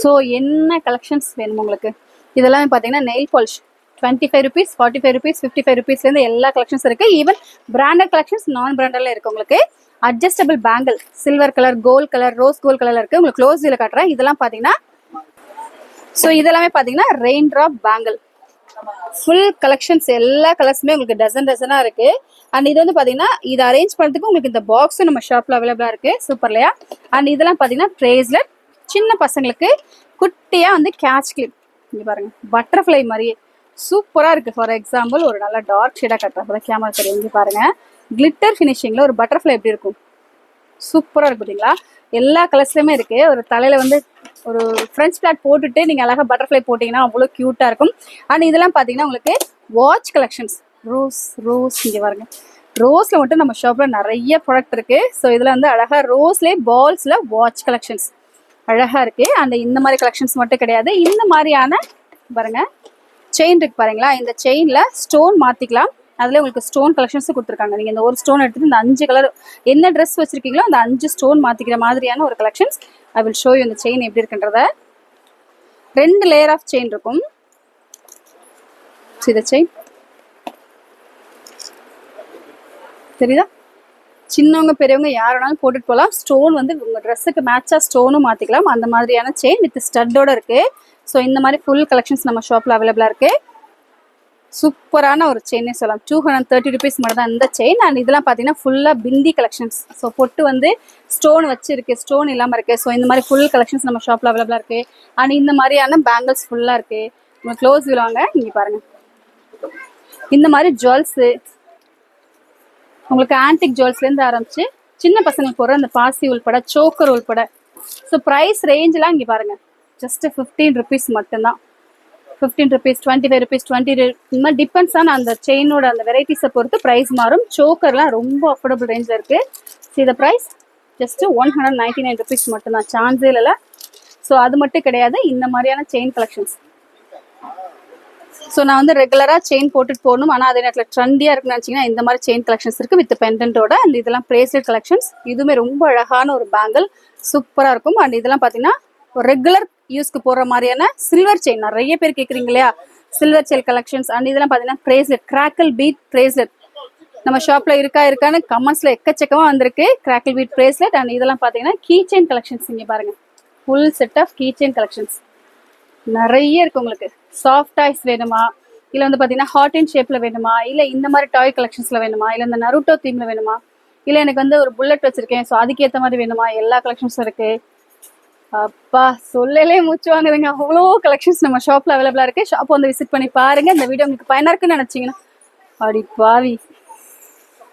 So என்ன collections வேணும் உங்களுக்கு? இதெல்லாமே பார்த்தீங்கன்னா நெயில் பாலிஷ் 25 rupees, 45 rupees, 55 rupeesலேருந்து எல்லா கலெக்ஷன்ஸ் இருக்குது. ஈவன் பிராண்டட் கலெக்ஷன்ஸ் நான் பிராண்டடில் இருக்குது உங்களுக்கு. Adjustable bangle silver colour, gold colour, rose gold கலரில் இருக்குது. உங்களுக்கு க்ளோஸ் இதில் காட்டுறேன். இதெல்லாம் பார்த்தீங்கன்னா இதெல்லாமே பார்த்தீங்கன்னா rain drop bangle full collections எல்லா கலர்ஸுமே உங்களுக்கு டசனாக இருக்குது. அண்ட் இது வந்து பார்த்தீங்கன்னா இது அரேஞ்ச் பண்ணுறதுக்கு உங்களுக்கு இந்த பாக்ஸும் நம்ம ஷாப்பில் அவைலபிளாக இருக்குது. சூப்பர் இல்லையா? அண்ட் இதெல்லாம் பார்த்தீங்கன்னா ப்ரேஸ்லெட் சின்ன பசங்களுக்கு குட்டியாக வந்து கேட்ச் கிளிப். இங்கே பாருங்கள் பட்டர்ஃப்ளை மாதிரியே சூப்பராக இருக்குது. ஃபார் எக்ஸாம்பிள் ஒரு நல்ல டார்க் ஷேடாக கட்டுறேன். அப்போ தான் கேமரா தெரியும். இங்கே பாருங்கள் கிளிட்டர் ஃபினிஷிங்கில் ஒரு பட்டர்ஃப்ளை எப்படி இருக்கும், சூப்பராக இருக்கும் பார்த்தீங்களா? எல்லா கலர்ஸ்லையுமே இருக்குது. ஒரு தலையில் வந்து ஒரு ஃப்ரெஞ்ச் பிளாட் போட்டுட்டு நீங்கள் அழகாக பட்டர்ஃப்ளை போட்டிங்கன்னா அவ்வளோ க்யூட்டாக இருக்கும். அண்ட் இதெல்லாம் பார்த்தீங்கன்னா உங்களுக்கு வாட்ச் கலெக்ஷன்ஸ் ரோஸ் இங்கே பாருங்க. ரோஸில் மட்டும் நம்ம ஷாப்பில் நிறைய ப்ராடக்ட் இருக்குது. ஸோ இதில் வந்து அழகாக ரோஸ்லேயே பால்ஸில் வாட்ச் கலெக்ஷன்ஸ் அழகாக இருக்குது. அந்த இந்த மாதிரி கலெக்ஷன்ஸ் மட்டும் கிடையாது, இந்த மாதிரியான பாருங்க செயின் இருக்கு பாருங்களா. இந்த செயினில் ஸ்டோன் மாற்றிக்கலாம். அதில் உங்களுக்கு ஸ்டோன் கலெக்ஷன்ஸும் கொடுத்துருக்காங்க. நீங்கள் இந்த ஒரு ஸ்டோன் எடுத்துகிட்டு இந்த 5 கலர் என்ன ட்ரெஸ் வச்சுருக்கீங்களோ அந்த 5 ஸ்டோன் மாற்றிக்கிற மாதிரியான ஒரு collections. I will show you இந்த செயின் எப்படி இருக்குன்றத. 2 லேயர் ஆஃப் செயின் இருக்கும். இந்த செயின் தெரியுதா? சின்னவங்க பெரியவங்க யார் வேணாலும் போட்டுட்டு போகலாம். ஸ்டோன் வந்து உங்கள் ட்ரெஸ்ஸுக்கு மேட்சாக ஸ்டோனும் மாற்றிக்கலாம். அந்த மாதிரியான செயின் வித் ஸ்டட்டோட இருக்குது. ஸோ இந்த மாதிரி ஃபுல் கலெக்ஷன்ஸ் நம்ம ஷாப்பில் அவைலபிளாக இருக்குது. சூப்பரான ஒரு செயினே சொல்லலாம். 230 rupees மட்டும் தான் இந்த செயின். அண்ட் இதெல்லாம் பார்த்தீங்கன்னா ஃபுல்லாக பிந்தி கலெக்ஷன்ஸ். ஸோ பொட்டு வந்து ஸ்டோன் வச்சுருக்கு, ஸ்டோன் இல்லாமல் இருக்குது. ஸோ இந்த மாதிரி ஃபுல் கலெக்ஷன்ஸ் நம்ம ஷாப்பில் அவைலபிளாக இருக்குது. அண்ட் இந்த மாதிரியான பேங்கிள்ஸ் ஃபுல்லாக இருக்குது. உங்களுக்கு க்ளோஸ் விழுவாங்க. இங்கே பாருங்கள் இந்த மாதிரி ஜுவல்ஸு உங்களுக்கு ஆன்டிக் ஜுவல்ஸ்லேருந்து ஆரம்பிச்சு சின்ன பசங்களுக்கு போகிற அந்த பாசி உள்பட சோக்கர் உள்பட. ஸோ ப்ரைஸ் ரேஞ்செலாம் இங்கே பாருங்கள் ஜஸ்ட்டு 15 rupees மட்டும்தான். 15 rupees, 25 rupees, 20 இந்த மாதிரி டிபெண்ட்ஸ் ஆன் அந்த செயினோட அந்த வெரைட்டிஸை பொறுத்து ப்ரைஸ் மாறும். சோக்கர்லாம் ரொம்ப அஃபோர்டபுள் ரேஞ்சில் இருக்குது. ஸோ இந்த ப்ரைஸ் ஜஸ்ட்டு 199 rupees மட்டும்தான், சான்ஸே இல்லை. ஸோ அது மட்டும் கிடையாது, இந்த மாதிரியான செயின் கலெக்ஷன்ஸ். ஸோ நான் வந்து ரெகுலராக செயின் போட்டுட்டு போகணும், ஆனால் அதே நேரத்தில் ட்ரெண்டியாக இருக்குன்னு நினச்சிங்கன்னா இந்த மாதிரி செயின் கலெக்ஷன்ஸ் இருக்குது வித் பெண்டன்ட்டோட. அண்ட் இதெல்லாம் ப்ரேஸ்லெட் கலெக்ஷன்ஸ். இதுவுமே ரொம்ப அழகான ஒரு பேங்கிள், சூப்பராக இருக்கும். அண்ட் இதெல்லாம் பார்த்தீங்கன்னா ஒரு ரெகுலர் யூஸ்க்கு போடுற மாதிரியான சில்வர் செயின் நிறைய பேர் கேட்குறீங்க இல்லையா, சில்வர் செயின் கலெக்ஷன்ஸ். அண்ட் இதெல்லாம் பார்த்தீங்கன்னா ப்ரேஸ்லெட் கிராக்கிள் பீட் ப்ரேஸ்லெட் நம்ம ஷாப்பில் இருக்கான்னு கமெண்ட்ஸில் எக்கச்சக்கமாக வந்திருக்கு. Crackle beat bracelet. அண்ட் இதெல்லாம் பார்த்தீங்கன்னா கீ செயின் கலெக்ஷன்ஸ். இங்கே பாருங்கள் full set of key chain collections நிறைய இருக்குது உங்களுக்கு. சாஃப்ட் டாய்ஸ் வேணுமா, இல்லை வந்து பார்த்தீங்கன்னா ஹார்ட் அண்ட் ஷேப்பில் வேணுமா, இல்லை இந்த மாதிரி டாய் கலெக்ஷன்ஸில் வேணுமா, இல்லை இந்த நருட்டோ தீமில் வேணுமா, இல்லை எனக்கு வந்து ஒரு புல்லட் வச்சுருக்கேன் ஸோ அதுக்கேற்ற மாதிரி வேணுமா, எல்லா கலெக்ஷன்ஸும் இருக்குது. அப்பா சொல்லலே மூச்சு வாங்குதுங்க, அவ்வளோ கலெக்ஷன்ஸ் நம்ம ஷாப்பில் அவைலபிளாக இருக்குது. ஷாப் வந்து விசிட் பண்ணி பாருங்கள். இந்த வீடியோ உங்களுக்கு பயனாக இருக்குன்னு நினச்சிங்கன்னா அடி பாவி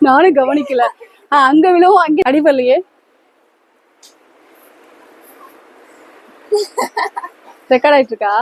நானும் கவனிக்கல. அங்கே விழுவும் அங்கே அடிபல்லையே. ரெக்கார்ட் ஆகிட்டு இருக்கா?